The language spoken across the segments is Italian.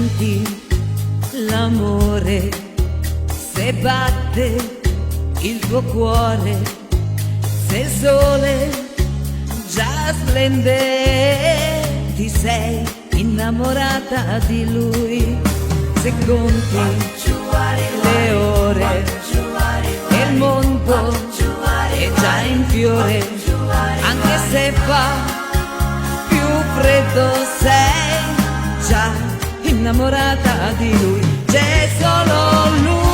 senti l'amore, se batte il tuo cuore, se il sole già splende, ti sei innamorata di lui. Se conti le ore e il mondo è già in fiore, anche se fa più freddo sei già innamorata di lui. C'è solo lui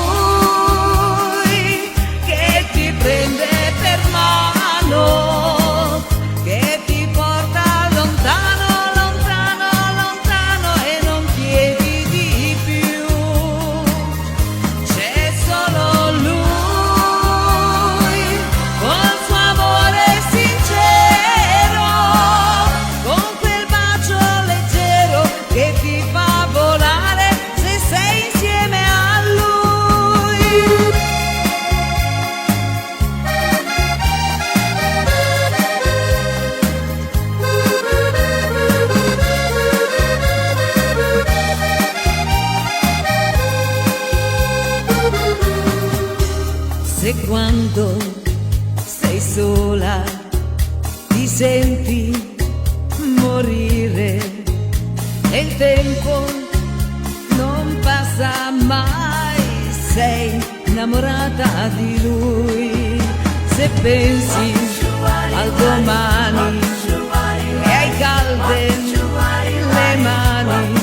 che ti prende per mano, che ti porta lontano, lontano, lontano e non chiedi di più. C'è solo lui col suo amore sincero, con quel bacio leggero che ti fa volare se sei insieme a lui. Se quando sei sola ti senti morire e il tempo non passa mai, sei innamorata di lui. Se pensi al domani e hai calde le mani,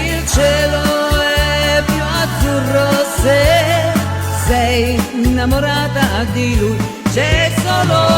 il cielo è più azzurro se sei innamorata di lui. C'è solo